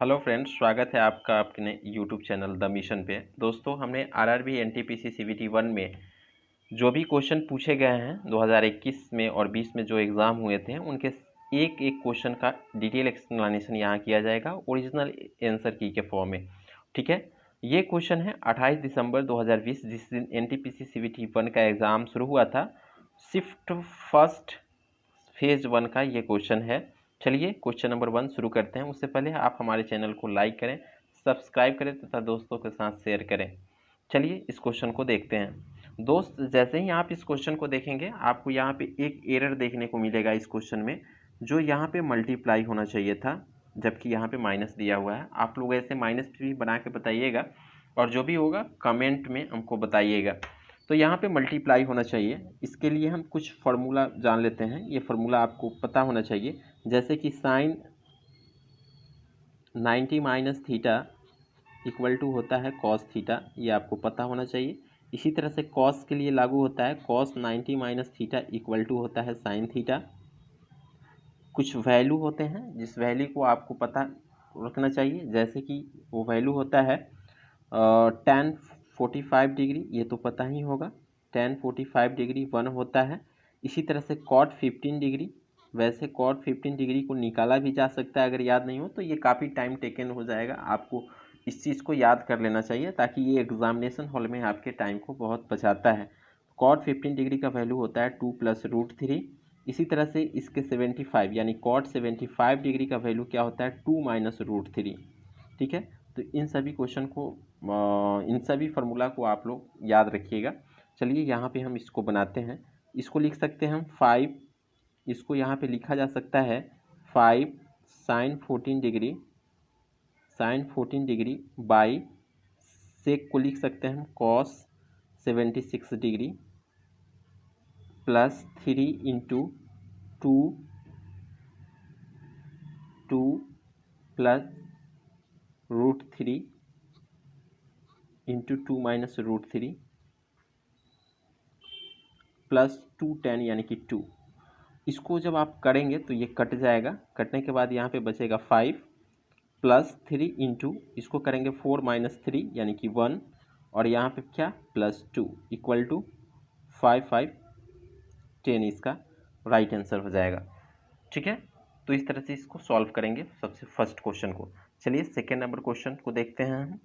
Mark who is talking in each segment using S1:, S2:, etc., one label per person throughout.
S1: Hello friends, स्वागत है आपका अपने यूट्यूब चैनल द मिशन पे। दोस्तों, हमने आरआरबी एनटीपीसी सीबीटी 1 में जो भी क्वेश्चन पूछे गए हैं 2021 में और 20 में जो एग्ज़ाम हुए थे, उनके एक एक क्वेश्चन का डिटेल एक्सप्लेनेशन यहाँ किया जाएगा ओरिजिनल आंसर की के फॉर्म में। ठीक है, ये क्वेश्चन है 28 दिसंबर 2020, जिस दिन एनटीपीसी सीबीटी 1 का एग्ज़ाम शुरू हुआ था। शिफ्ट फर्स्ट फेज 1 का ये क्वेश्चन है। चलिए क्वेश्चन नंबर 1 शुरू करते हैं। उससे पहले आप हमारे चैनल को लाइक करें, सब्सक्राइब करें तथा दोस्तों के साथ शेयर करें। चलिए इस क्वेश्चन को देखते हैं। दोस्त, जैसे ही आप इस क्वेश्चन को देखेंगे, आपको यहाँ पे एक एरर देखने को मिलेगा इस क्वेश्चन में, जो यहाँ पे मल्टीप्लाई होना चाहिए था, जबकि यहाँ पे माइनस दिया हुआ है। आप लोग ऐसे माइनस भी बना के बताइएगा, और जो भी होगा कमेंट में हमको बताइएगा। तो यहाँ पे मल्टीप्लाई होना चाहिए। इसके लिए हम कुछ फार्मूला जान लेते हैं। ये फार्मूला आपको पता होना चाहिए, जैसे कि sine 90 minus theta equal to होता है कॉस थीटा, ये आपको पता होना चाहिए। इसी तरह से कॉस के लिए लागू होता है, cos 90 minus theta equal to होता है साइन थीटा। कुछ वैल्यू होते हैं जिस वैल्यू को आपको पता रखना चाहिए, जैसे कि वो वैल्यू होता है tan 45 डिग्री, ये तो पता ही होगा। tan 45 डिग्री 1 होता है। इसी तरह से cot 15 डिग्री, वैसे cot 15 डिग्री को निकाला भी जा सकता है, अगर याद नहीं हो तो ये काफ़ी टाइम टेकन हो जाएगा। आपको इस चीज़ को याद कर लेना चाहिए, ताकि ये एग्जामिनेशन हॉल में आपके टाइम को बहुत बचाता है। cot 15 डिग्री का वैल्यू होता है 2 + √3। इसी तरह से इसके 75 यानी cot 75 डिग्री का वैल्यू क्या होता है, 2 - √3। ठीक है, तो इन सभी क्वेश्चन को इन सभी फार्मूला को आप लोग याद रखिएगा। चलिए यहाँ पे हम इसको बनाते हैं। इसको लिख सकते हैं हम 5, इसको यहाँ पे लिखा जा सकता है 5 sin 14 डिग्री बाई सेक को लिख सकते हैं हम cos 76 degree plus 3 × 2 plus √3 × 2 - √3 plus 2 tan यानी कि 2। इसको जब आप करेंगे तो ये कट जाएगा। कटने के बाद यहाँ पे बचेगा 5 प्लस 3 × इसको करेंगे 4 - 3 यानी कि 1, और यहाँ पे क्या प्लस 2 इक्वल टू 5 5 10, इसका राइट आंसर हो जाएगा। ठीक है, तो इस तरह से इसको सॉल्व करेंगे सबसे फर्स्ट क्वेश्चन को। चलिए सेकेंड नंबर क्वेश्चन को देखते हैं हम।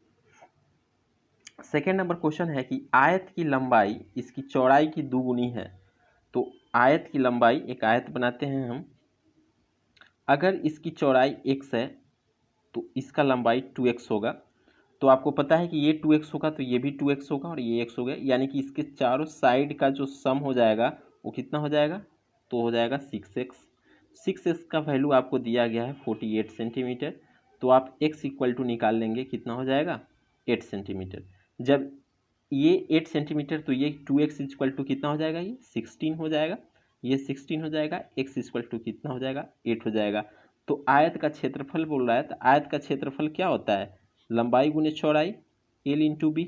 S1: सेकेंड नंबर क्वेश्चन है कि आयत की लंबाई इसकी चौड़ाई की दुगुनी है। तो आयत की लंबाई, एक आयत बनाते हैं हम। अगर इसकी चौड़ाई x है तो इसका लंबाई 2x होगा। तो आपको पता है कि ये 2x होगा तो ये भी 2x होगा और ये x हो गया, यानी कि इसके चारों साइड का जो सम हो जाएगा वो कितना हो जाएगा, तो हो जाएगा 6x। 6x का वैल्यू आपको दिया गया है 48 सेंटीमीटर। तो आप x इक्वल टू निकाल लेंगे, कितना हो जाएगा 8 सेंटीमीटर। जब ये 8 सेंटीमीटर तो ये 2x इक्वल टू कितना हो जाएगा, ये 16 हो जाएगा। ये 16 हो जाएगा, x इक्वल टू कितना हो जाएगा 8 हो जाएगा। तो आयत का क्षेत्रफल बोल रहा है, तो आयत का क्षेत्रफल क्या होता है, लंबाई गुने चौड़ाई, l × b।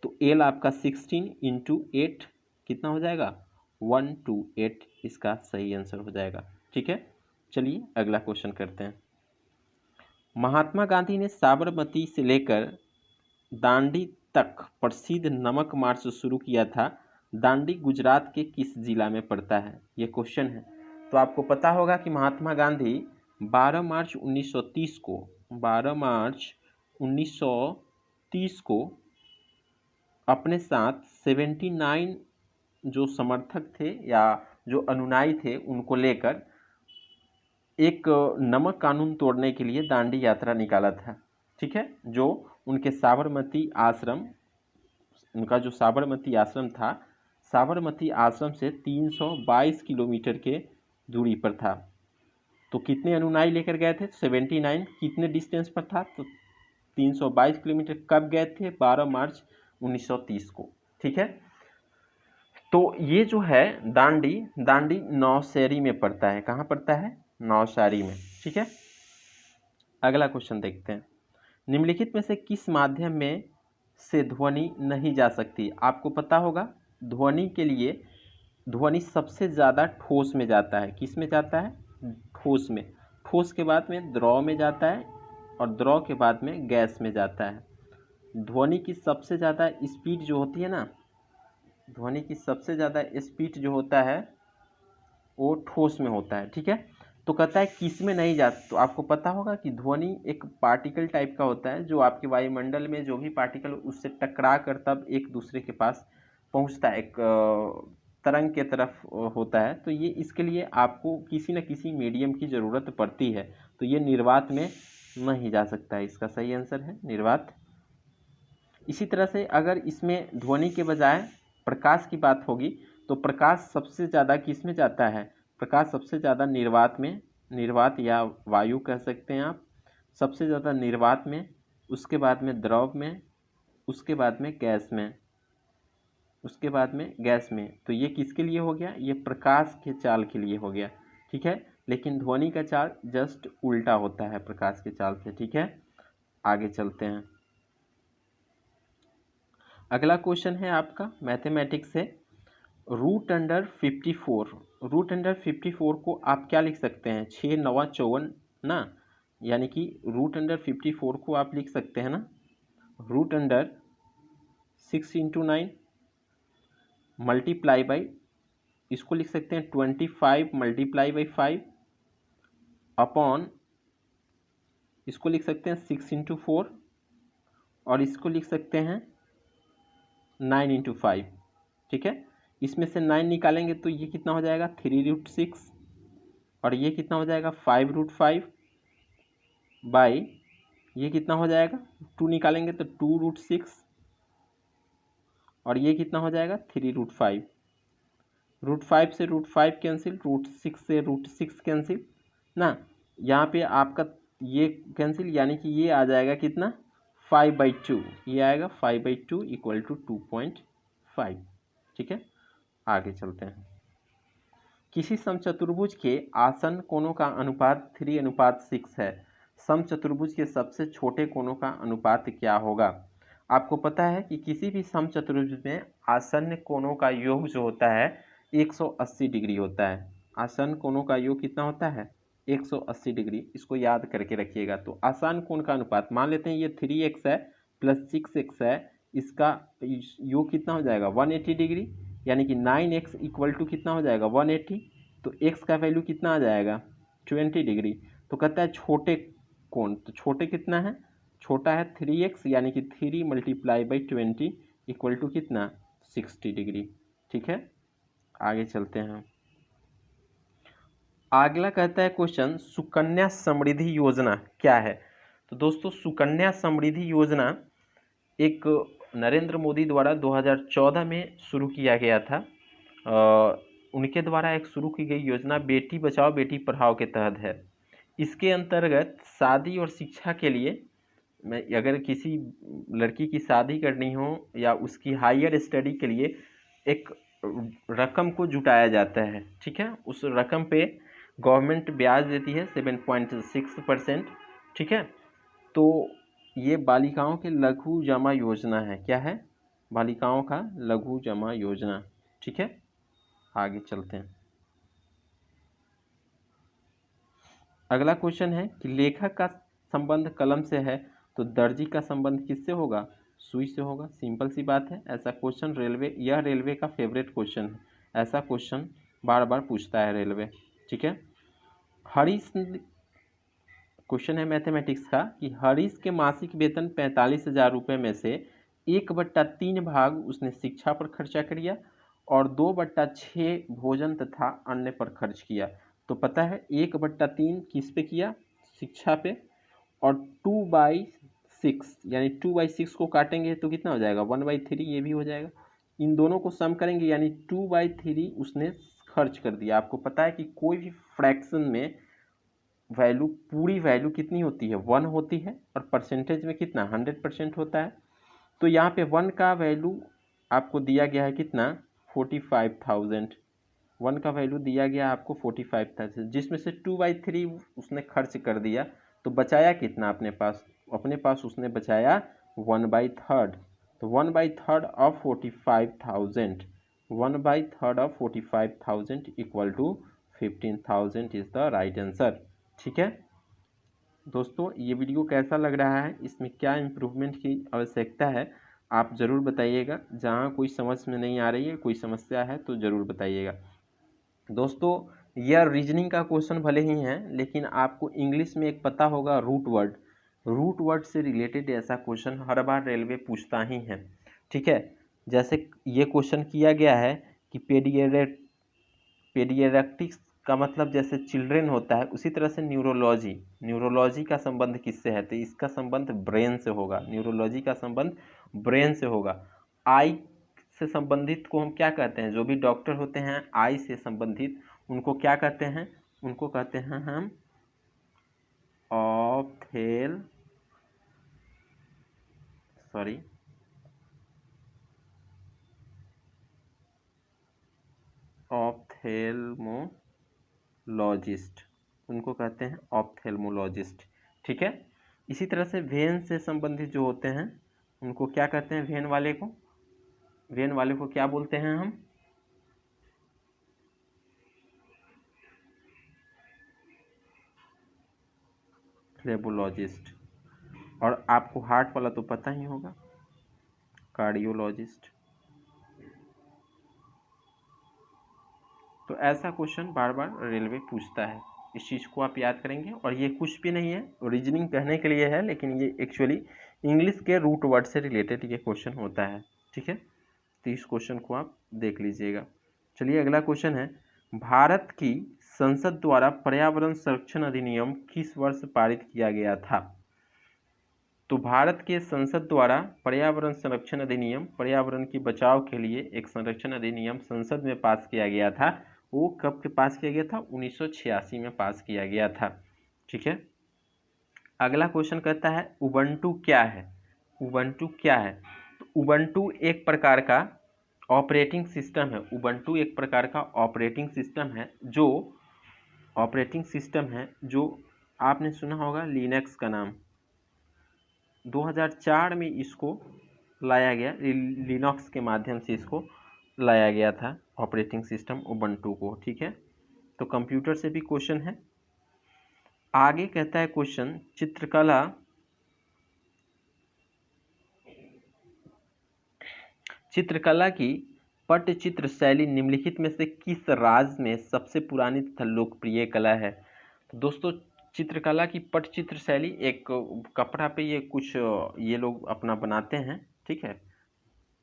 S1: तो l आपका 16 × 8 कितना हो जाएगा 128, इसका सही आंसर हो जाएगा। ठीक है, चलिए अगला क्वेश्चन करते हैं। महात्मा गांधी ने साबरमती से लेकर दांडी तक प्रसिद्ध नमक मार्च शुरू किया था। दांडी गुजरात के किस जिला में पड़ता है, ये क्वेश्चन है। तो आपको पता होगा कि महात्मा गांधी 12 मार्च 1930 को 12 मार्च 1930 को अपने साथ 79 जो समर्थक थे या जो अनुयायी थे उनको लेकर एक नमक कानून तोड़ने के लिए दांडी यात्रा निकाला था। ठीक है, जो उनके साबरमती आश्रम, उनका जो साबरमती आश्रम था, साबरमती आश्रम से 322 किलोमीटर के दूरी पर था। तो कितने अनुयायी लेकर गए थे, 79। कितने डिस्टेंस पर था, तो 322 किलोमीटर। कब गए थे, 12 मार्च 1930 को। ठीक है, तो ये जो है दांडी, दांडी नौशहरी में पड़ता है। कहाँ पड़ता है, नौशहरी में। ठीक है, अगला क्वेश्चन देखते हैं। निम्नलिखित में से किस माध्यम में से ध्वनि नहीं जा सकती। आपको पता होगा ध्वनि के लिए ध्वनि सबसे ज़्यादा ठोस में जाता है। किस में जाता है, ठोस में। ठोस के बाद में द्रव में जाता है, और द्रव के बाद में गैस में जाता है। ध्वनि की सबसे ज़्यादा स्पीड जो होती है ना, ध्वनि की सबसे ज़्यादा स्पीड जो होता है वो ठोस में होता है। ठीक है, तो कहता है किस में नहीं जाता। तो आपको पता होगा कि ध्वनि एक पार्टिकल टाइप का होता है, जो आपके वायुमंडल में जो भी पार्टिकल उससे टकरा कर तब एक दूसरे के पास पहुंचता है, एक तरंग के तरफ होता है। तो ये इसके लिए आपको किसी न किसी मीडियम की ज़रूरत पड़ती है, तो ये निर्वात में नहीं जा सकता है। इसका सही आंसर है निर्वात। इसी तरह से अगर इसमें ध्वनि के बजाय प्रकाश की बात होगी तो प्रकाश सबसे ज़्यादा किस में जाता है? प्रकाश सबसे ज़्यादा निर्वात में, निर्वात या वायु कह सकते हैं आप, सबसे ज़्यादा निर्वात में, उसके बाद में द्रव में, उसके बाद में गैस में, उसके बाद में गैस में। तो ये किसके लिए हो गया? ये प्रकाश के चाल के लिए हो गया। ठीक है, लेकिन ध्वनि का चाल जस्ट उल्टा होता है प्रकाश के चाल से। ठीक है, आगे चलते हैं। अगला क्वेश्चन है आपका मैथमेटिक्स से, रूट अंडर 54। रूट अंडर 54 को आप क्या लिख सकते हैं? 6 9 54 ना, यानी कि रूट अंडर 54 को आप लिख सकते हैं ना, root under 6 into 9 multiply by, इसको लिख सकते हैं 25 मल्टीप्लाई बाई 5 अपॉन, इसको लिख सकते हैं 6 इंटू 4 और इसको लिख सकते हैं 9 इंटू 5। ठीक है, इसमें से 9 निकालेंगे तो ये कितना हो जाएगा? 3√6 और ये कितना हो जाएगा? 5√5 बाई, ये कितना हो जाएगा? 2 निकालेंगे तो 2√6 और ये कितना हो जाएगा? 3√5। √5 से √5 कैंसिल, √6 से √6 कैंसिल ना, यहाँ पे आपका ये कैंसिल, यानी कि ये आ जाएगा कितना? 5/2। ये आएगा 5/2 इक्वल टू 2.5। ठीक है, आगे चलते हैं। किसी समचतुर्भुज के आसन्न कोणों का अनुपात 3:6 है। समचतुर्भुज के सबसे छोटे कोणों का अनुपात क्या होगा? आपको पता है कि किसी भी समचतुर्भुज में आसन्न कोणों का योग जो होता है 180 डिग्री होता है। आसन्न कोणों का योग कितना होता है? 180 डिग्री। इसको याद करके रखिएगा। तो आसन्न कोण का अनुपात, मान लेते हैं ये 3x है प्लस 6x है, इसका योग कितना हो जाएगा? 180 डिग्री, यानी कि 9x इक्वल टू कितना हो जाएगा? 180। तो x का वैल्यू कितना आ जाएगा? 20 डिग्री। तो कहता है छोटे कोण, तो छोटे कितना है? छोटा है 3x, यानी कि 3 मल्टीप्लाई बाई 20 इक्वल टू कितना? 60 डिग्री। ठीक है, आगे चलते हैं। अगला कहता है क्वेश्चन, सुकन्या समृद्धि योजना क्या है? तो दोस्तों सुकन्या समृद्धि योजना एक नरेंद्र मोदी द्वारा 2014 में शुरू किया गया था। उनके द्वारा एक शुरू की गई योजना बेटी बचाओ बेटी पढ़ाओ के तहत है। इसके अंतर्गत शादी और शिक्षा के लिए, अगर किसी लड़की की शादी करनी हो या उसकी हायर स्टडी के लिए एक रकम को जुटाया जाता है। ठीक है, उस रकम पे गवर्नमेंट ब्याज देती है 7.6%। ठीक है, तो ये बालिकाओं के लघु जमा योजना है। क्या है? बालिकाओं का लघु जमा योजना। ठीक है, आगे चलते हैं। अगला क्वेश्चन है कि लेखक का संबंध कलम से है तो दर्जी का संबंध किससे होगा? सुई से होगा। सिंपल सी बात है। ऐसा क्वेश्चन रेलवे, यह रेलवे का फेवरेट क्वेश्चन है। ऐसा क्वेश्चन बार बार पूछता है रेलवे। ठीक है, हरीश, क्वेश्चन है मैथमेटिक्स का कि हरीश के मासिक वेतन 45,000 रुपये में से 1/3 भाग उसने शिक्षा पर खर्चा किया और 2/6 भोजन तथा अन्य पर खर्च किया। तो पता है 1/3 किस पे किया? शिक्षा पे। और 2/6, यानी 2/6 को काटेंगे तो कितना हो जाएगा? 1/3। ये भी हो जाएगा। इन दोनों को सम करेंगे यानी 2/3 उसने खर्च कर दिया। आपको पता है कि कोई भी फ्रैक्शन में वैल्यू, पूरी वैल्यू कितनी होती है? 1 होती है और परसेंटेज में कितना? 100% होता है। तो यहाँ पे 1 का वैल्यू आपको दिया गया है कितना? 45,000। 1 का वैल्यू दिया गया आपको 45,000, जिसमें से 2/3 उसने खर्च कर दिया। तो बचाया कितना अपने पास? अपने पास उसने बचाया 1/3। तो 1/3 of 45,000, 1/3 of 45,000 equal to 15,000 is the right answer. ठीक है, दोस्तों ये वीडियो कैसा लग रहा है, इसमें क्या इम्प्रूवमेंट की आवश्यकता है, आप ज़रूर बताइएगा। जहाँ कोई समझ में नहीं आ रही है, कोई समस्या है तो ज़रूर बताइएगा। दोस्तों यह रीजनिंग का क्वेश्चन भले ही है, लेकिन आपको इंग्लिश में एक पता होगा रूट वर्ड से रिलेटेड ऐसा क्वेश्चन हर बार रेलवे पूछता ही है। ठीक है, जैसे ये क्वेश्चन किया गया है कि पेडियाट्रिक्स का मतलब जैसे चिल्ड्रेन होता है, उसी तरह से न्यूरोलॉजी का संबंध किससे है, तो इसका संबंध ब्रेन से होगा। न्यूरोलॉजी का संबंध ब्रेन से होगा। आई से संबंधित को हम क्या कहते हैं, जो भी डॉक्टर होते हैं आई से संबंधित उनको क्या कहते हैं, उनको कहते हैं हम ऑप्थेल्मोलॉजिस्ट, उनको कहते हैं ऑप्थेल्मोलॉजिस्ट। ठीक है, इसी तरह से वेन से संबंधित जो होते हैं उनको क्या कहते हैं, वेन वाले को क्या बोलते हैं हम, फ्लेबोलॉजिस्ट। और आपको हार्ट वाला तो पता ही होगा, कार्डियोलॉजिस्ट। तो ऐसा क्वेश्चन बार बार रेलवे पूछता है, इस चीज़ को आप याद करेंगे। और ये कुछ भी नहीं है, रीजनिंग कहने के लिए है, लेकिन ये एक्चुअली इंग्लिश के रूट वर्ड से रिलेटेड ये क्वेश्चन होता है। ठीक है, तो इस क्वेश्चन को आप देख लीजिएगा। चलिए अगला क्वेश्चन है, भारत की संसद द्वारा पर्यावरण संरक्षण अधिनियम किस वर्ष पारित किया गया था। तो भारत के संसद द्वारा पर्यावरण संरक्षण अधिनियम, पर्यावरण की बचाव के लिए एक संरक्षण अधिनियम संसद में पास किया गया था। वो कब के पास किया गया था, 1986 में पास किया गया था। ठीक है, अगला क्वेश्चन कहता है उबंटू क्या है। उबंटू क्या है, तो उबंटू एक प्रकार का ऑपरेटिंग सिस्टम है। उबंटू एक प्रकार का ऑपरेटिंग सिस्टम है जो आपने सुना होगा लिनक्स का नाम। 2004 में इसको लाया गया, लिनक्स के माध्यम से इसको लाया गया था ऑपरेटिंग सिस्टम उबंटू को। ठीक है, तो कंप्यूटर से भी क्वेश्चन है। आगे कहता है क्वेश्चन, चित्रकला की पट्टचित्र शैली निम्नलिखित में से किस राज्य में सबसे पुरानी तथा लोकप्रिय कला है। तो दोस्तों चित्रकला की पट्टचित्र शैली एक कपड़ा पे ये कुछ ये लोग अपना बनाते हैं। ठीक है,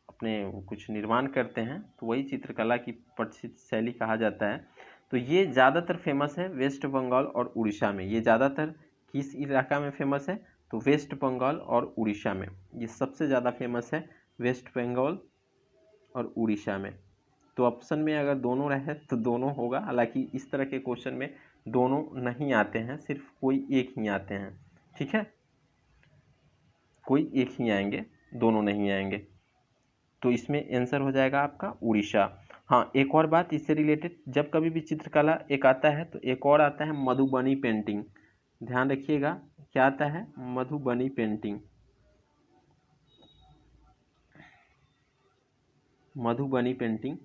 S1: अपने कुछ निर्माण करते हैं, तो वही चित्रकला की पट्टचित्र शैली कहा जाता है। तो ये ज़्यादातर फेमस है वेस्ट बंगाल और उड़ीसा में। ये ज़्यादातर किस इलाका में फेमस है, तो वेस्ट बंगाल और उड़ीसा में। ये सबसे ज़्यादा फेमस है वेस्ट बंगाल और उड़ीसा में। तो ऑप्शन में अगर दोनों रहे तो दोनों होगा, हालांकि इस तरह के क्वेश्चन में दोनों नहीं आते हैं, सिर्फ कोई एक ही आते हैं। ठीक है, कोई एक ही आएंगे, दोनों नहीं आएंगे। तो इसमें आंसर हो जाएगा आपका उड़ीसा। हाँ, एक और बात इससे रिलेटेड, जब कभी भी चित्रकला एक आता है तो एक और आता है मधुबनी पेंटिंग। ध्यान रखिएगा, क्या आता है, Madhubani painting. Madhubani painting,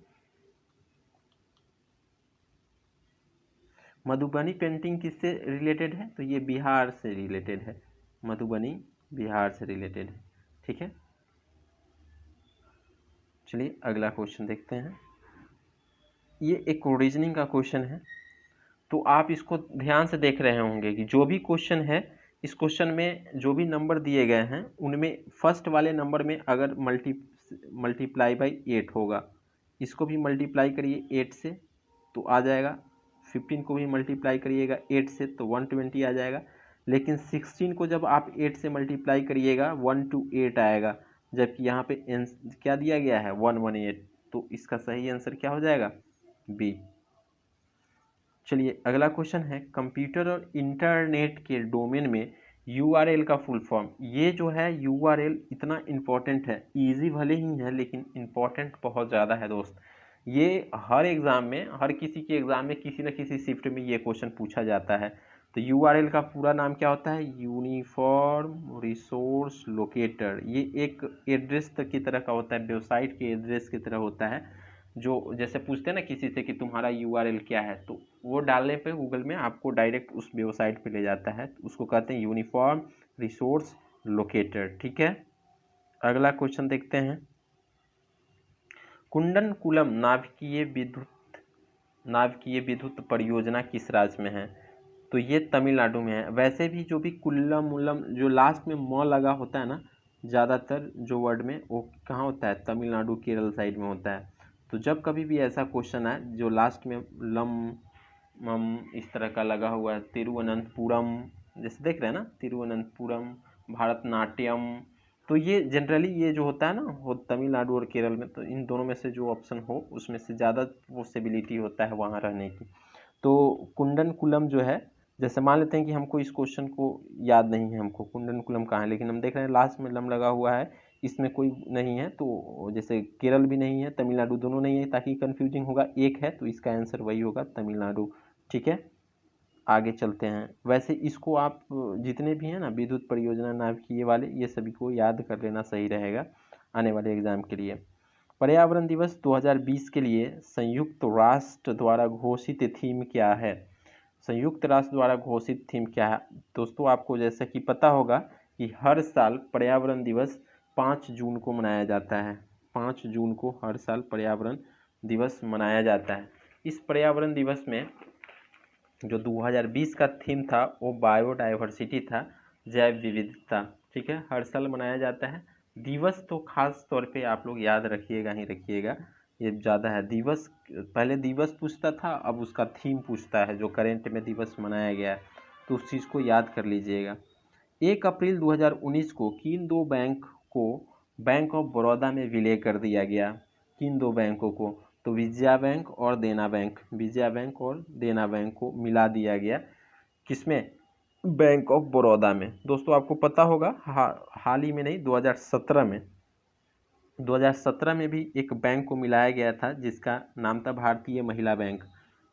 S1: Madhubani painting किससे रिलेटेड है, तो ये बिहार से रिलेटेड है। मधुबनी बिहार से रिलेटेड है। ठीक है, चलिए अगला क्वेश्चन देखते हैं। ये एक रीजनिंग का क्वेश्चन है, तो आप इसको ध्यान से देख रहे होंगे कि जो भी क्वेश्चन है, इस क्वेश्चन में जो भी नंबर दिए गए हैं उनमें फर्स्ट वाले नंबर में अगर मल्टीप्लाई बाई 8 होगा, इसको भी मल्टीप्लाई करिए 8 से तो आ जाएगा। 15 को भी मल्टीप्लाई करिएगा 8 से तो 120 आ जाएगा। लेकिन 16 को जब आप 8 से मल्टीप्लाई करिएगा 128 आएगा, जबकि यहाँ पे क्या दिया गया है 118। तो इसका सही आंसर क्या हो जाएगा, बी। चलिए अगला क्वेश्चन है, कंप्यूटर और इंटरनेट के डोमेन में यूआरएल का फुल फॉर्म। ये जो है यूआरएल इतना इम्पोर्टेंट है, इजी भले ही है लेकिन इम्पोर्टेंट बहुत ज़्यादा है दोस्त। ये हर एग्ज़ाम में, हर किसी के एग्ज़ाम में किसी न किसी शिफ्ट में ये क्वेश्चन पूछा जाता है। तो यूआरएल का पूरा नाम क्या होता है, यूनिफॉर्म रिसोर्स लोकेटर। ये एक एड्रेस की तरह का होता है, वेबसाइट के एड्रेस की तरह होता है। जो जैसे पूछते हैं ना किसी से कि तुम्हारा URL क्या है, तो वो डालने पे गूगल में आपको डायरेक्ट उस वेबसाइट पे ले जाता है, तो उसको कहते हैं यूनिफॉर्म रिसोर्स लोकेटर। ठीक है, अगला क्वेश्चन देखते हैं। कुंडनकुलम नाभिकीय विद्युत परियोजना किस राज्य में है? तो ये तमिलनाडु में है। वैसे भी जो भी कुल्लम उल्लम जो लास्ट में म लगा होता है ना, ज़्यादातर जो वर्ड में वो कहाँ होता है? तमिलनाडु केरल साइड में होता है। तो जब कभी भी ऐसा क्वेश्चन आए जो लास्ट में लम मम इस तरह का लगा हुआ है, तिरुवनंतपुरम जैसे देख रहे हैं ना, तिरुवनंतपुरम, भारतनाट्यम, तो ये जनरली ये जो होता है ना वो तमिलनाडु और केरल में, तो इन दोनों में से जो ऑप्शन हो उसमें से ज़्यादा पॉसिबिलिटी होता है वहाँ रहने की। तो कुंडनकुलम जो है, जैसे मान लेते हैं कि हमको इस क्वेश्चन को याद नहीं है, हमको कुंडनकुलम कहाँ है, लेकिन हम देख रहे हैं लास्ट में लम लगा हुआ है, इसमें कोई नहीं है, तो जैसे केरल भी नहीं है, तमिलनाडु दोनों नहीं है, ताकि कंफ्यूजिंग होगा, एक है तो इसका आंसर वही होगा, तमिलनाडु। ठीक है, आगे चलते हैं। वैसे इसको आप जितने भी हैं ना विद्युत परियोजना नाभिकीय वाले, ये सभी को याद कर लेना सही रहेगा आने वाले एग्जाम के लिए। पर्यावरण दिवस 2020 के लिए संयुक्त राष्ट्र द्वारा घोषित थीम क्या है? संयुक्त राष्ट्र द्वारा घोषित थीम क्या है दोस्तों? आपको जैसा कि पता होगा कि हर साल पर्यावरण दिवस 5 जून को मनाया जाता है। 5 जून को हर साल पर्यावरण दिवस मनाया जाता है। इस पर्यावरण दिवस में जो 2020 का थीम था वो बायोडाइवर्सिटी था, जैव विविधता। ठीक है, हर साल मनाया जाता है। दिवस तो खास तौर पे आप लोग याद रखिएगा ही रखिएगा, ये ज़्यादा है। दिवस पहले दिवस पूछता था, अब उसका थीम पूछता है, जो करेंट में दिवस मनाया गया है, तो उस चीज़ को याद कर लीजिएगा। 1 अप्रैल 2019 को किन दो बैंक को बैंक ऑफ बड़ौदा में विलय कर दिया गया? किन दो बैंकों को? तो विजया बैंक और देना बैंक, विजया बैंक और देना बैंक को मिला दिया गया, किसमें? बैंक ऑफ बड़ौदा में। दोस्तों आपको पता होगा हाल ही में नहीं, 2017 में 2017 में भी एक बैंक को मिलाया गया था जिसका नाम था भारतीय महिला बैंक।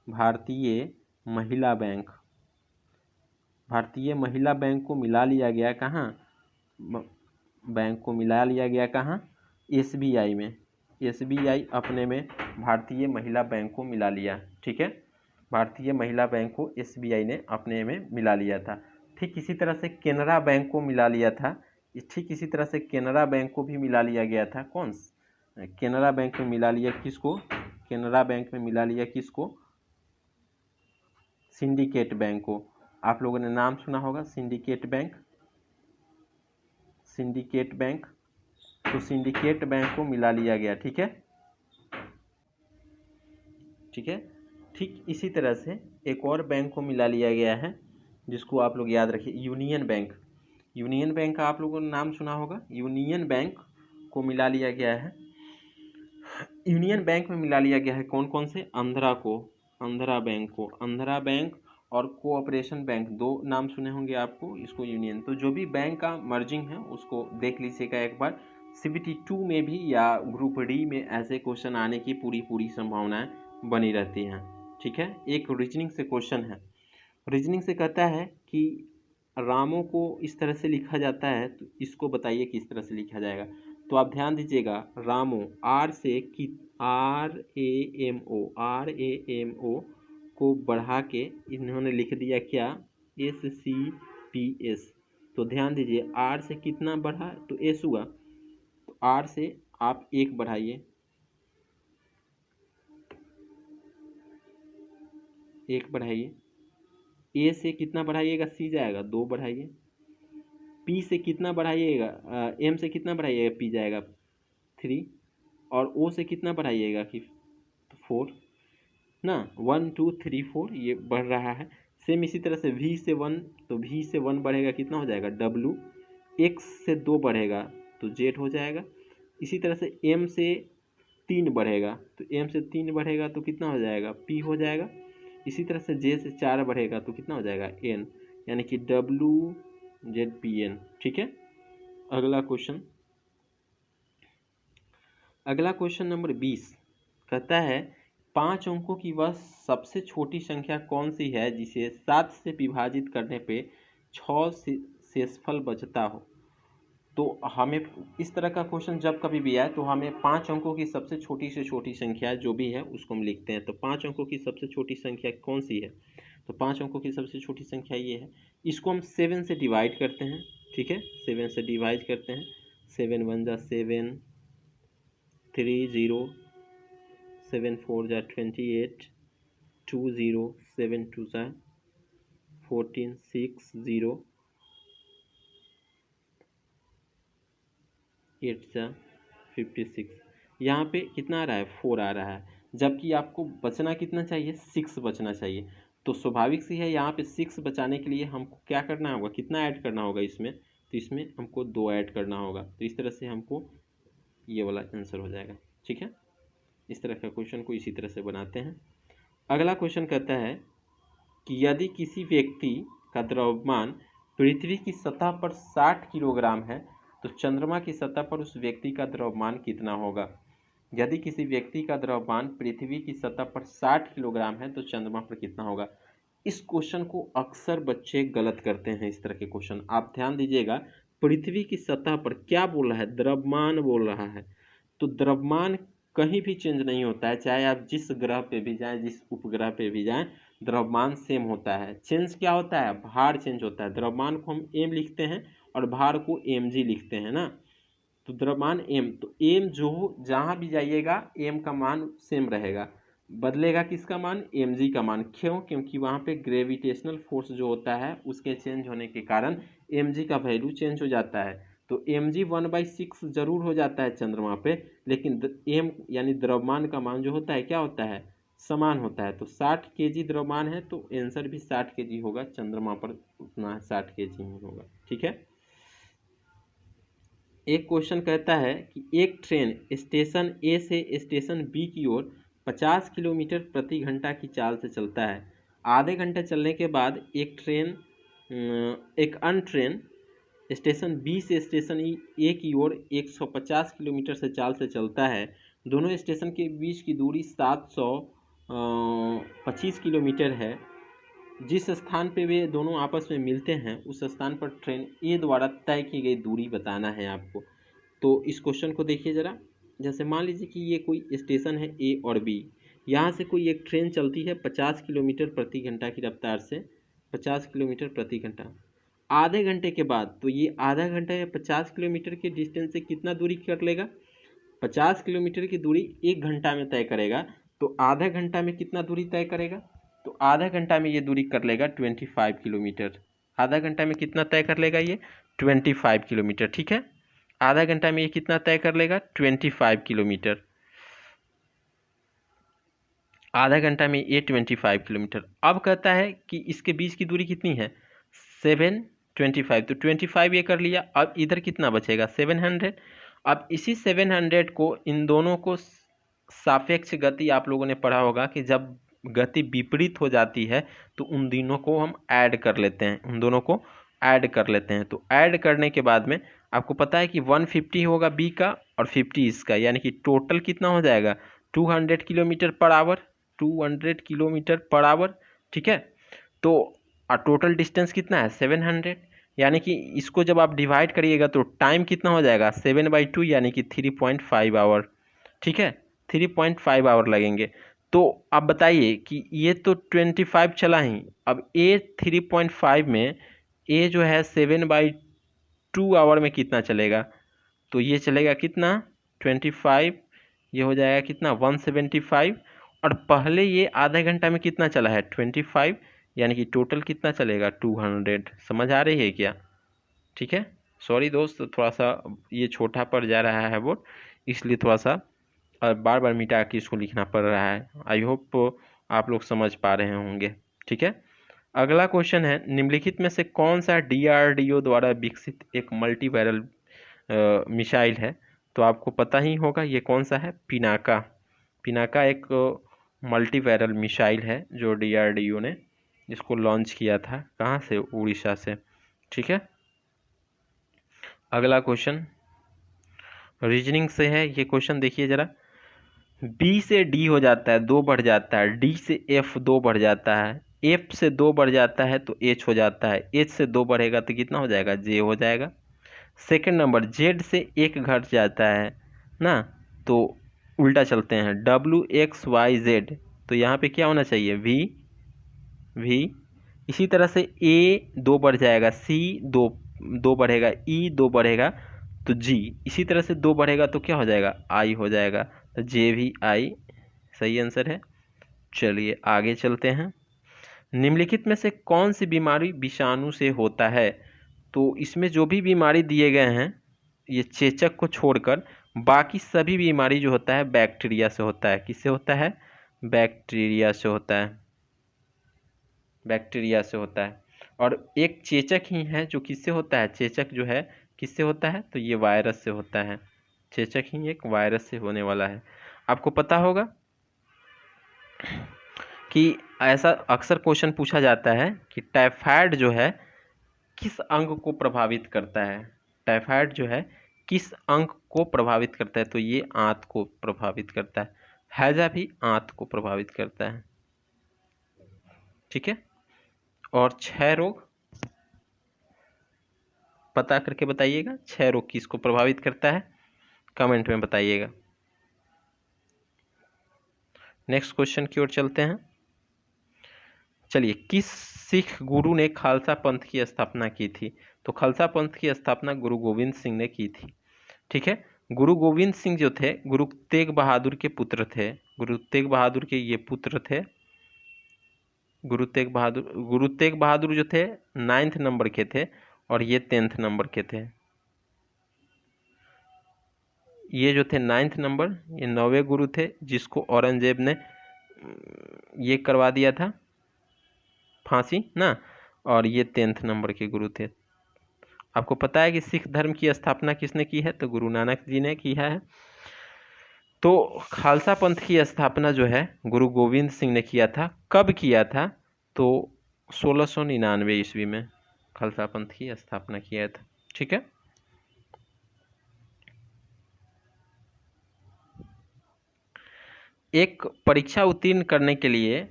S1: भारतीय महिला बैंक, भारतीय महिला बैंक को मिला लिया गया कहाँ? बैंक को मिला लिया गया कहाँ? SBI में। SBI अपने में भारतीय महिला बैंक को मिला लिया। ठीक है, भारतीय महिला बैंक को SBI ने अपने में मिला लिया था। ठीक इसी तरह से केनरा बैंक को मिला लिया था। ठीक इसी तरह से केनरा बैंक को भी मिला लिया गया था। कौन? केनरा बैंक में मिला लिया किसको? केनरा बैंक में मिला लिया किसको? सिंडिकेट बैंक को। आप लोगों ने नाम सुना होगा सिंडिकेट बैंक, सिंडिकेट बैंक। तो सिंडिकेट बैंक को मिला लिया गया। ठीक है, ठीक है। ठीक इसी तरह से एक और बैंक को मिला लिया गया है जिसको आप लोग याद रखिए, यूनियन बैंक। यूनियन बैंक का आप लोगों ने नाम सुना होगा, यूनियन बैंक को मिला लिया गया है। यूनियन बैंक में मिला लिया गया है कौन कौन से? आंध्रा को, आंध्रा बैंक को, आंध्रा बैंक और कोऑपरेशन बैंक, दो नाम सुने होंगे आपको, इसको यूनियन। तो जो भी बैंक का मर्जिंग है उसको देख लीजिएगा एक बार। CBT 2 में भी या ग्रुप डी में ऐसे क्वेश्चन आने की पूरी संभावनाएं बनी रहती हैं। ठीक है, एक रीजनिंग से क्वेश्चन है। रीजनिंग से कहता है कि रामों को इस तरह से लिखा जाता है, तो इसको बताइए किस तरह से लिखा जाएगा। तो आप ध्यान दीजिएगा, रामो आर से कि RAMO को बढ़ा के इन्होंने लिख दिया क्या? SCPS। तो ध्यान दीजिए, आर से कितना बढ़ा तो एस हुआ, तो आर से आप 1 बढ़ाइए, 1 बढ़ाइए। ए से कितना बढ़ाइएगा? सी जाएगा, 2 बढ़ाइए। पी से कितना बढ़ाइएगा? एम से कितना बढ़ाइएगा? पी जाएगा 3। और ओ से कितना बढ़ाइएगा? कि 4 ना, 1 2 3 4 ये बढ़ रहा है। सेम इसी तरह से वी से 1, तो वी से 1 बढ़ेगा कितना हो जाएगा? W। एक्स से 2 बढ़ेगा तो जेड हो जाएगा। इसी तरह से एम से 3 बढ़ेगा, तो एम से 3 बढ़ेगा तो कितना हो जाएगा? पी हो जाएगा। इसी तरह से जे से 4 बढ़ेगा तो कितना हो जाएगा? एन, यानी कि WZPN। ठीक है, अगला क्वेश्चन, अगला क्वेश्चन नंबर 20 कहता है 5 अंकों की वह सबसे छोटी संख्या कौन सी है जिसे 7 से विभाजित करने पे 6 शेषफल बचता हो? तो हमें इस तरह का क्वेश्चन जब कभी भी आए तो हमें 5 अंकों की सबसे छोटी से छोटी संख्या जो भी है उसको हम लिखते हैं। तो 5 अंकों की सबसे छोटी संख्या कौन सी है? तो 5 अंकों की सबसे छोटी संख्या ये है। इसको हम 7 से डिवाइड करते हैं, ठीक है, 7 से डिवाइड करते हैं। 7 1 जा 7, 3 0, 7 4 जा 28, 2 0, 7 2 जा 14, 6 0, 8 जा 56। यहाँ पे कितना आ रहा है? 4 आ रहा है, जबकि आपको बचना कितना चाहिए? 6 बचना चाहिए। तो स्वाभाविक सी है, यहाँ पे 6 बचाने के लिए हमको क्या करना होगा? कितना ऐड करना होगा इसमें? तो इसमें हमको 2 ऐड करना होगा। तो इस तरह से हमको ये वाला आंसर हो जाएगा, ठीक है। इस तरह का क्वेश्चन को इसी तरह से बनाते हैं। अगला क्वेश्चन कहता है कि यदि किसी व्यक्ति का द्रव्यमान पृथ्वी की सतह पर 60 किलोग्राम है तो चंद्रमा की सतह पर उस व्यक्ति का द्रव्यमान कितना होगा? यदि किसी व्यक्ति का द्रव्यमान पृथ्वी की सतह पर 60 किलोग्राम है तो चंद्रमा पर कितना होगा? इस क्वेश्चन को अक्सर बच्चे गलत करते हैं। इस तरह के क्वेश्चन आप ध्यान दीजिएगा। पृथ्वी की सतह पर क्या बोल रहा है? द्रव्यमान बोल रहा है। तो द्रव्यमान कहीं भी चेंज नहीं होता है, चाहे आप जिस ग्रह पे भी जाएं, जिस उपग्रह पे भी जाएं, द्रव्यमान सेम होता है। चेंज क्या होता है? भार चेंज होता है। द्रव्यमान को हम एम लिखते हैं और भार को एम जी लिखते हैं ना। तो द्रव्यमान एम, तो एम जो जहाँ भी जाइएगा एम का मान सेम रहेगा, बदलेगा किसका मान? एम जी का मान। क्यों? क्योंकि वहाँ पे ग्रेविटेशनल फोर्स जो होता है उसके चेंज होने के कारण एम जी का वैल्यू चेंज हो जाता है। तो एम जी 1/6 जरूर हो जाता है चंद्रमा पे, लेकिन एम यानी द्रव्यमान का मान जो होता है क्या होता है? समान होता है। तो 60 केजी द्रव्यमान है तो आंसर भी 60 केजी होगा। चंद्रमा पर उतना 60 केजी ही होगा, ठीक है। एक क्वेश्चन कहता है कि एक ट्रेन स्टेशन ए से स्टेशन बी की ओर 50 किलोमीटर प्रति घंटा की चाल से चलता है। आधे घंटे चलने के बाद एक अन्य ट्रेन स्टेशन बी से स्टेशन ए की ओर 150 किलोमीटर से चाल से चलता है। दोनों स्टेशन के बीच की दूरी 725 किलोमीटर है। जिस स्थान पे वे दोनों आपस में मिलते हैं उस स्थान पर ट्रेन ए द्वारा तय की गई दूरी बताना है आपको। तो इस क्वेश्चन को देखिए ज़रा। जैसे मान लीजिए कि ये कोई स्टेशन है ए और बी, यहाँ से कोई एक ट्रेन चलती है 50 किलोमीटर प्रति घंटा की रफ्तार से, 50 किलोमीटर प्रति घंटा। आधे घंटे के बाद, तो ये आधा घंटा या 50 किलोमीटर के डिस्टेंस से कितना दूरी कर लेगा? 50 किलोमीटर की दूरी 1 घंटा में तय करेगा। तो आधा घंटा में कितना दूरी तय करेगा? तो आधा घंटा में ये दूरी कर लेगा 25 किलोमीटर। आधा घंटा में कितना तय कर लेगा? ये 25 किलोमीटर, ठीक है। आधा घंटा में ये कितना तय कर लेगा? 25 किलोमीटर। आधा घंटा में ये 25 किलोमीटर। अब कहता है कि इसके बीच की दूरी कितनी है? 725। तो 25 ये कर लिया। अब इधर कितना बचेगा? 700। अब इसी 700 को, इन दोनों को सापेक्ष गति आप लोगों ने पढ़ा होगा कि जब गति विपरीत हो जाती है तो उन दोनों को हम ऐड कर लेते हैं, उन दोनों को ऐड कर लेते हैं। तो ऐड करने के बाद में आपको पता है कि 150 होगा बी का और 50 इसका, यानी कि टोटल कितना हो जाएगा? 200 kilometre per hour, 200 kilometre per hour, ठीक है। तो टोटल डिस्टेंस कितना है? 700। यानी कि इसको जब आप डिवाइड करिएगा तो टाइम कितना हो जाएगा? 7/2 यानी कि 3.5 आवर, ठीक है। 3.5 आवर लगेंगे। तो अब बताइए कि ये तो 25 चला ही, अब ए 3.5 में ए जो है 7/2 आवर में कितना चलेगा? तो ये चलेगा कितना? 25, ये हो जाएगा कितना? 175। और पहले ये आधा घंटा में कितना चला है? 25, यानी कि टोटल कितना चलेगा? 200। समझ आ रही है क्या? ठीक है। सॉरी दोस्त, थोड़ा सा ये छोटा पड़ जा रहा है बोर्ड, इसलिए थोड़ा सा और बार बार मिटा के इसको लिखना पड़ रहा है। आई होप आप लोग समझ पा रहे होंगे, ठीक है। अगला क्वेश्चन है, निम्नलिखित में से कौन सा DRDO द्वारा विकसित एक मल्टी बैरल मिसाइल है? तो आपको पता ही होगा ये कौन सा है? पिनाका। पिनाका एक मल्टी बैरल मिसाइल है जो DRDO ने इसको लॉन्च किया था। कहाँ से? उड़ीसा से, ठीक है। अगला क्वेश्चन रीजनिंग से है। ये क्वेश्चन देखिए जरा। बी से डी हो जाता है, 2 बढ़ जाता है। डी से एफ 2 बढ़ जाता है। एफ से 2 बढ़ जाता है तो एच हो जाता है। एच से 2 बढ़ेगा तो कितना हो जाएगा? जे हो जाएगा। सेकंड नंबर जेड से एक घट जाता है ना, तो उल्टा चलते हैं, WXYZ, तो यहाँ पे क्या होना चाहिए, V। इसी तरह से A 2 बढ़ जाएगा, C 2 बढ़ेगा, E 2 बढ़ेगा तो G, इसी तरह से 2 बढ़ेगा तो क्या हो जाएगा, I हो जाएगा, तो JVI सही आंसर है। चलिए आगे चलते हैं। निम्नलिखित में से कौन सी बीमारी विषाणु से होता है, तो इसमें जो भी बीमारी दिए गए हैं, ये चेचक को छोड़कर बाकी सभी बीमारी जो होता है बैक्टीरिया से होता है। किससे होता है, बैक्टीरिया से होता है, बैक्टीरिया से होता है। और एक चेचक ही है जो किससे होता है, चेचक जो है किससे होता है, तो ये वायरस से होता है। चेचक ही एक वायरस से होने वाला है। आपको पता होगा कि ऐसा अक्सर क्वेश्चन पूछा जाता है कि टाइफाइड जो है किस अंग को प्रभावित करता है, टाइफाइड जो है किस अंग को प्रभावित करता है, तो ये आंत को प्रभावित करता है। हैजा भी आंत को प्रभावित करता है। ठीक है, और क्षय रोग पता करके बताइएगा, क्षय रोग किसको प्रभावित करता है, कमेंट में बताइएगा। नेक्स्ट क्वेश्चन की ओर चलते हैं। चलिए, किस सिख गुरु ने खालसा पंथ की स्थापना की थी, तो खालसा पंथ की स्थापना गुरु गोविंद सिंह ने की थी। ठीक है, गुरु गोविंद सिंह जो थे गुरु तेग बहादुर के पुत्र थे, गुरु तेग बहादुर के ये पुत्र थे। गुरु तेग बहादुर जो थे 9th नंबर के थे और ये 10th नंबर के थे। ये जो थे 9th नंबर, ये 9वें गुरु थे जिसको औरंगजेब ने ये करवा दिया था फांसी ना, और ये 10th नंबर के गुरु थे। आपको पता है कि सिख धर्म की स्थापना किसने की है, तो गुरु नानक जी ने किया है। तो खालसा पंथ की स्थापना जो है गुरु गोविंद सिंह ने किया था। कब किया था, तो 1699 ईस्वी में खालसा पंथ की स्थापना किया था। ठीक है, एक परीक्षा उत्तीर्ण करने के लिए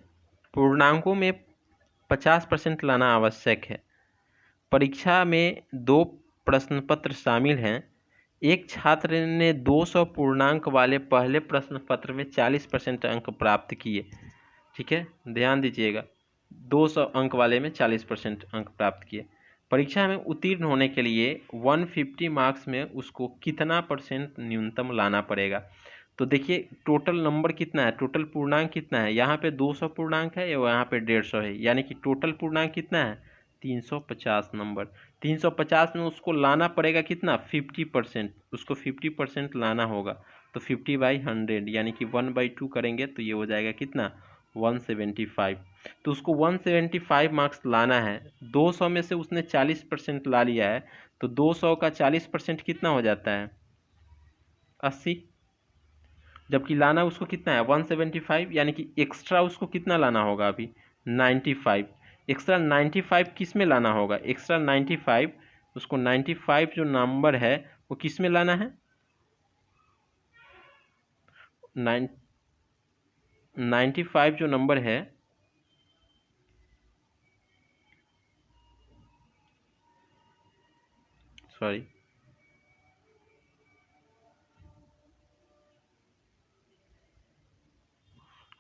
S1: पूर्णांकों में 50% लाना आवश्यक है। परीक्षा में 2 प्रश्न पत्र शामिल हैं। एक छात्र ने 200 पूर्णांक वाले पहले प्रश्न पत्र में 40% अंक प्राप्त किए। ठीक है, ध्यान दीजिएगा, 200 अंक वाले में 40% अंक प्राप्त किए। परीक्षा में उत्तीर्ण होने के लिए 150 मार्क्स में उसको कितना % न्यूनतम लाना पड़ेगा, तो देखिए टोटल नंबर कितना है, टोटल पूर्णांक कितना है, यहाँ पे 200 पूर्णांक है या यहाँ पे 150 है, यानी कि टोटल पूर्णांक कितना है, 350 नंबर। 350 में उसको लाना पड़ेगा कितना, 50%, उसको 50% लाना होगा। तो 50/100 यानी कि 1/2 करेंगे तो ये हो जाएगा कितना, 175। तो उसको 175 मार्क्स लाना है। 200 में से उसने 40% ला लिया है, तो 200 का 40% कितना हो जाता है, 80। जबकि लाना उसको कितना है, 175, यानी कि एक्स्ट्रा उसको कितना लाना होगा अभी, 95। एक्स्ट्रा 95 किस में लाना होगा, एक्स्ट्रा 95 उसको 95 जो नंबर है वो किस में लाना है, 95 जो नंबर है, सॉरी,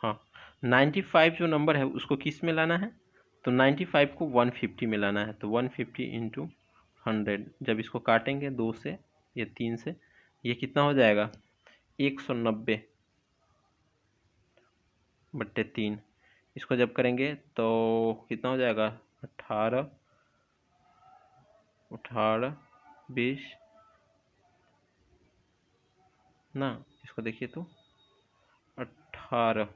S1: हाँ 95 जो नंबर है उसको किस में लाना है, तो 95 को 150 में लाना है। तो 150 इंटू 100, जब इसको काटेंगे 2 से या 3 से, ये कितना हो जाएगा, 190/3। इसको जब करेंगे तो कितना हो जाएगा, 18 20 ना, इसको देखिए तो 18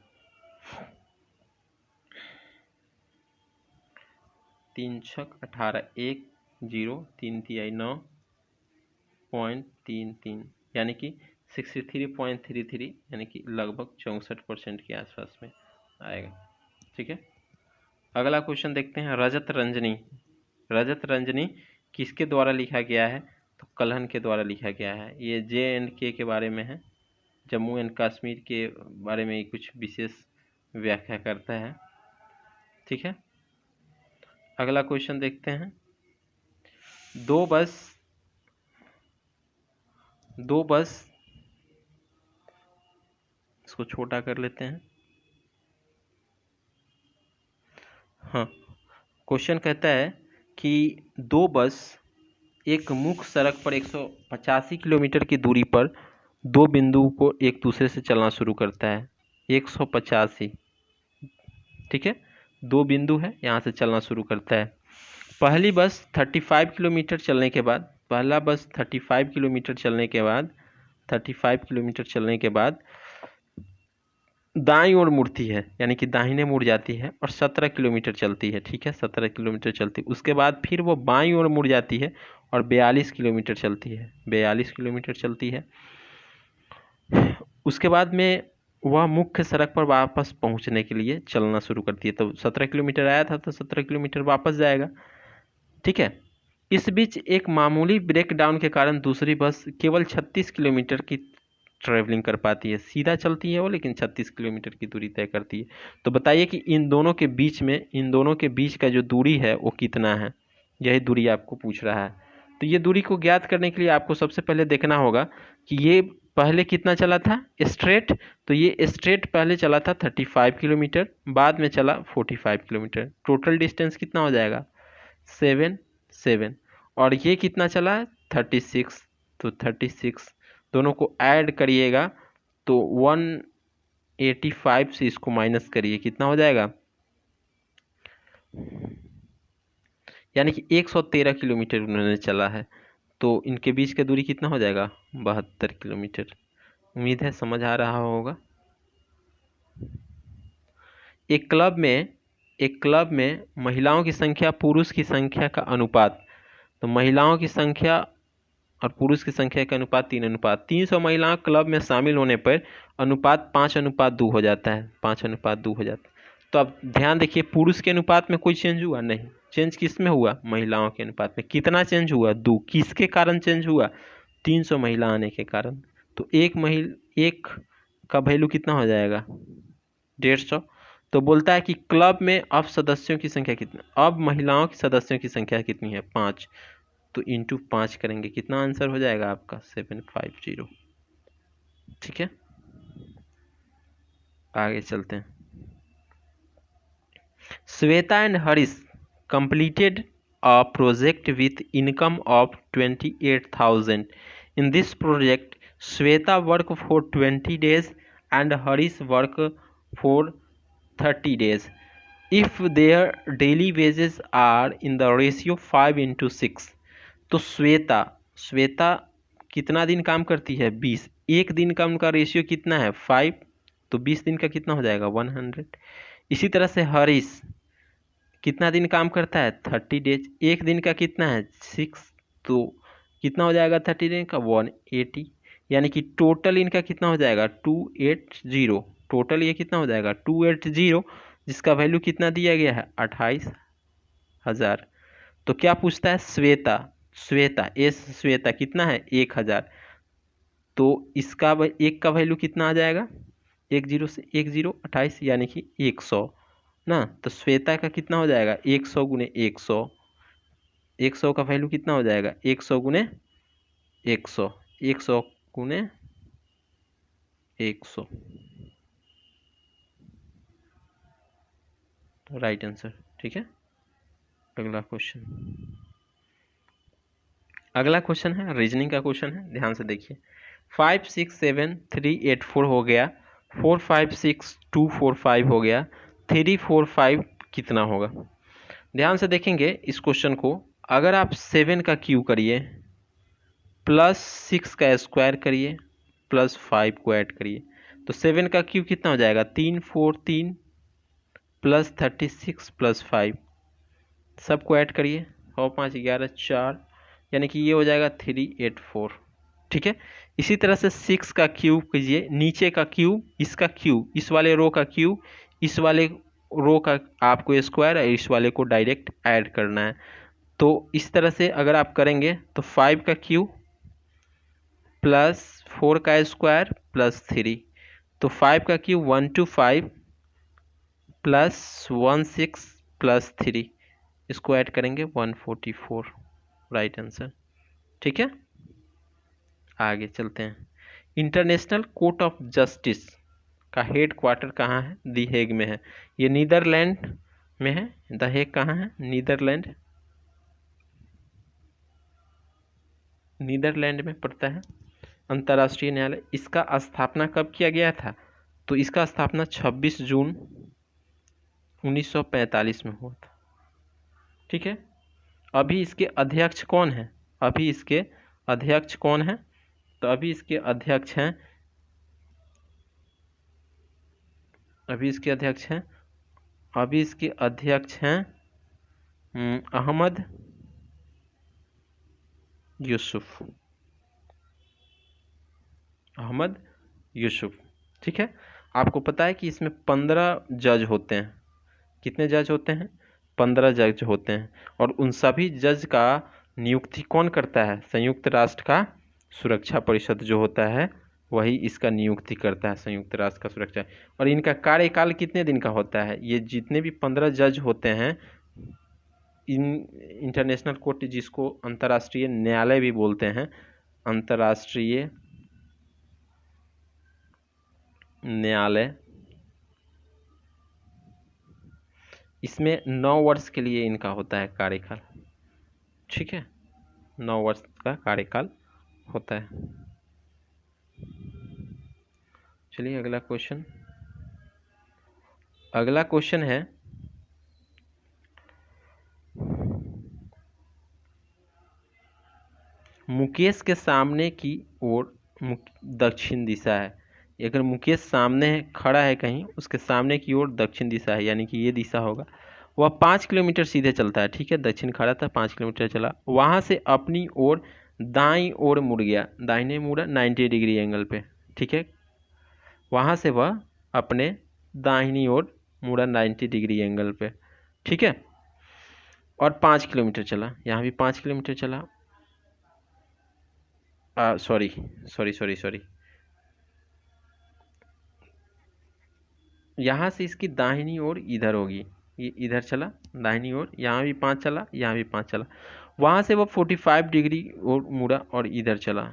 S1: 3 छक 18, 1 0 3 3 9.33, यानी कि 63.33, यानी कि लगभग 64% के आसपास में आएगा। ठीक है, अगला क्वेश्चन देखते हैं। रजत रंजनी, रजत रंजनी किसके द्वारा लिखा गया है, तो कल्हण के द्वारा लिखा गया है। ये JNK के बारे में है, जम्मू एंड कश्मीर के बारे में कुछ विशेष व्याख्या करता है। ठीक है, अगला क्वेश्चन देखते हैं। 2 बस दो बस, इसको छोटा कर लेते हैं। हाँ, क्वेश्चन कहता है कि दो बस एक मुख्य सड़क पर 185 किलोमीटर की दूरी पर दो बिंदु को एक दूसरे से चलना शुरू करता है। 185, ठीक है, दो बिंदु है, यहाँ से चलना शुरू करता है। पहली बस 35 किलोमीटर चलने के बाद, पहला बस 35 किलोमीटर चलने के बाद 35 किलोमीटर चलने के बाद दाईं ओर मुड़ती है, यानी कि दाहिने मुड़ जाती है और 17 किलोमीटर चलती है, ठीक है, 17 किलोमीटर चलती है। उसके बाद फिर वो बाईं ओर मुड़ जाती है और 42 किलोमीटर चलती है, 42 किलोमीटर चलती है। उसके बाद में वह मुख्य सड़क पर वापस पहुंचने के लिए चलना शुरू करती है। तो 17 किलोमीटर आया था तो 17 किलोमीटर वापस जाएगा, ठीक है। इस बीच एक मामूली ब्रेक डाउन के कारण दूसरी बस केवल 36 किलोमीटर की ट्रैवलिंग कर पाती है। सीधा चलती है वो, लेकिन 36 किलोमीटर की दूरी तय करती है। तो बताइए कि इन दोनों के बीच का जो दूरी है वो कितना है, यही दूरी आपको पूछ रहा है। तो ये दूरी को ज्ञात करने के लिए आपको सबसे पहले देखना होगा कि ये पहले कितना चला था स्ट्रेट। तो ये स्ट्रेट पहले चला था 35 किलोमीटर, बाद में चला 45 किलोमीटर। टोटल डिस्टेंस कितना हो जाएगा 7। और ये कितना चला है 36, तो 36 दोनों को ऐड करिएगा तो 185 से इसको माइनस करिए, कितना हो जाएगा, यानी कि 113 किलोमीटर उन्होंने चला है। तो इनके बीच का दूरी कितना हो जाएगा 72 किलोमीटर। उम्मीद है समझ आ रहा होगा। एक क्लब में महिलाओं की संख्या पुरुष की संख्या का अनुपात, तो महिलाओं की संख्या और पुरुष की संख्या का अनुपात 3:300 महिलाओं क्लब में शामिल होने पर अनुपात 5:2 हो जाता है, 5:2 हो जाता है। तो अब ध्यान देखिए, पुरुष के अनुपात में कोई चेंज हुआ नहीं, चेंज किस में हुआ महिलाओं के अनुपात में। कितना चेंज हुआ 2, किसके कारण चेंज हुआ 300 महिला आने के कारण। तो एक का वैल्यू कितना हो जाएगा 150। तो बोलता है कि क्लब में अब सदस्यों की संख्या कितना, अब महिलाओं की सदस्यों की संख्या कितनी है 5। तो इंटू 5 करेंगे, कितना आंसर हो जाएगा आपका 750, ठीक है। आगे चलते हैं। Shweta and Harish completed a project with income of 28,000. In this project, Shweta worked for 20 days and Harish worked for 30 days. If their daily wages are in the ratio 5:6, तो श्वेता कितना दिन काम करती है 20, एक दिन का उनका रेशियो कितना है 5, तो 20 दिन का कितना हो जाएगा 100। इसी तरह से हरीश कितना दिन काम करता है 30 डेज, एक दिन का कितना है 6, तो कितना हो जाएगा 30 दिन का 180। यानी कि टोटल इनका कितना हो जाएगा 280, टोटल ये कितना हो जाएगा 280, जिसका वैल्यू कितना दिया गया है 28,000। तो क्या पूछता है श्वेता कितना है 1,000, तो इसका एक का वैल्यू कितना आ जाएगा 10 से 10 28, यानी कि 100 ना। तो श्वेता का कितना हो जाएगा 100 गुने 100, 100 का वैल्यू कितना हो जाएगा 100 गुने 100, 100 गुने 100, राइट आंसर, ठीक है। अगला क्वेश्चन है रीजनिंग का क्वेश्चन है, ध्यान से देखिए। 5 6 7 3 8 4 हो गया, 4 5 6 2 4 5 हो गया, 3 4 5 कितना होगा। ध्यान से देखेंगे इस क्वेश्चन को। अगर आप 7 का क्यूब करिए प्लस 6 का स्क्वायर करिए प्लस 5 को ऐड करिए, तो 7 का क्यूब कितना हो जाएगा 3 4 3 प्लस 36 प्लस 5, सबको ऐड करिए, और 5 11 4, यानी कि ये हो जाएगा 384, ठीक है। इसी तरह से 6 का क्यूब कीजिए, नीचे का क्यूब, इसका क्यूब, इस वाले रो का क्यूब, इस वाले रो का आपको स्क्वायर और इस वाले को डायरेक्ट ऐड करना है। तो इस तरह से अगर आप करेंगे तो 5 का क्यूब प्लस 4 का स्क्वायर प्लस 3, तो 5 का क्यूब 125 प्लस 16 प्लस 3, इसको ऐड करेंगे 144, राइट आंसर, ठीक है। आगे चलते हैं। इंटरनेशनल कोर्ट ऑफ जस्टिस का हेड क्वार्टर कहाँ है? दी हेग में है। ये नीदरलैंड में है। द हेग कहाँ है? नीदरलैंड, नीदरलैंड में पड़ता है अंतर्राष्ट्रीय न्यायालय। इसका स्थापना कब किया गया था? तो इसका स्थापना 26 जून 1945 में हुआ था। ठीक है। अभी इसके अध्यक्ष कौन है? अभी इसके अध्यक्ष कौन है? तो अभी इसके अध्यक्ष हैं अहमद यूसुफ। अहमद यूसुफ। ठीक है। आपको पता है कि इसमें 15 जज होते हैं। कितने जज होते हैं? 15 जज होते हैं। और उन सभी जज का नियुक्ति कौन करता है? संयुक्त राष्ट्र का सुरक्षा परिषद जो होता है वही इसका नियुक्ति करता है, संयुक्त राष्ट्र का सुरक्षा। और इनका कार्यकाल कितने दिन का होता है? ये जितने भी 15 जज होते हैं, इन इंटरनेशनल कोर्ट जिसको अंतर्राष्ट्रीय न्यायालय भी बोलते हैं, अंतर्राष्ट्रीय न्यायालय, इसमें 9 वर्ष के लिए इनका होता है कार्यकाल। ठीक है, 9 वर्ष का कार्यकाल होता है। चलिए अगला क्वेश्चन है मुकेश के सामने की ओर दक्षिण दिशा है। अगर मुकेश सामने खड़ा है कहीं, उसके सामने की ओर दक्षिण दिशा है, यानी कि ये दिशा होगा। वह 5 किलोमीटर सीधे चलता है। ठीक है, दक्षिण खड़ा था, 5 किलोमीटर चला, वहाँ से अपनी ओर दाईं ओर मुड़ गया, दाहिने मुड़ा 90 डिग्री एंगल पे। ठीक है, वहाँ से वह अपने दाहिनी ओर मुड़ा 90 डिग्री एंगल पे। ठीक है, और 5 किलोमीटर चला, यहाँ भी 5 किलोमीटर चला। सॉरी, यहाँ से इसकी दाहिनी ओर इधर होगी, ये इधर चला दाहिनी ओर, यहाँ भी 5 चला, यहाँ भी 5 चला। वहाँ से वो 45 डिग्री और मुड़ा और इधर चला।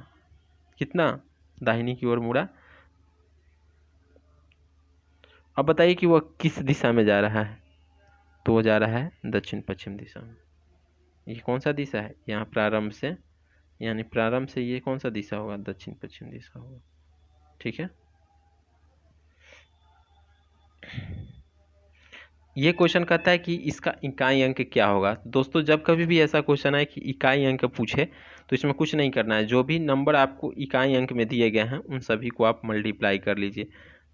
S1: कितना? दाहिनी की ओर मुड़ा। अब बताइए कि वह किस दिशा में जा रहा है? तो वो जा रहा है दक्षिण पश्चिम दिशा में। ये कौन सा दिशा है? यहाँ प्रारंभ से, यानी प्रारंभ से ये कौन सा दिशा होगा? दक्षिण पश्चिम दिशा होगा। ठीक है, ये क्वेश्चन कहता है कि इसका इकाई अंक क्या होगा। दोस्तों, जब कभी भी ऐसा क्वेश्चन आए कि इकाई अंक पूछे, तो इसमें कुछ नहीं करना है। जो भी नंबर आपको इकाई अंक में दिए गए हैं उन सभी को आप मल्टीप्लाई कर लीजिए।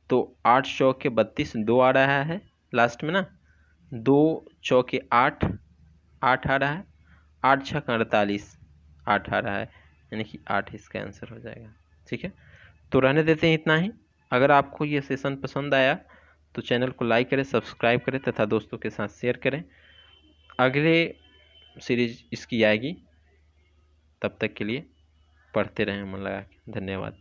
S1: तो 8 चौके 32, 2 आ रहा है लास्ट में ना, 2 चौके 8, 8 आ रहा है, 8 छक 48, 8 आ रहा है, यानी कि 8 इसका आंसर हो जाएगा। ठीक है, तो रहने देते हैं इतना ही। अगर आपको ये सेशन पसंद आया तो चैनल को लाइक करें, सब्सक्राइब करें तथा दोस्तों के साथ शेयर करें। अगले सीरीज इसकी आएगी, तब तक के लिए पढ़ते रहें मन लगा के। धन्यवाद।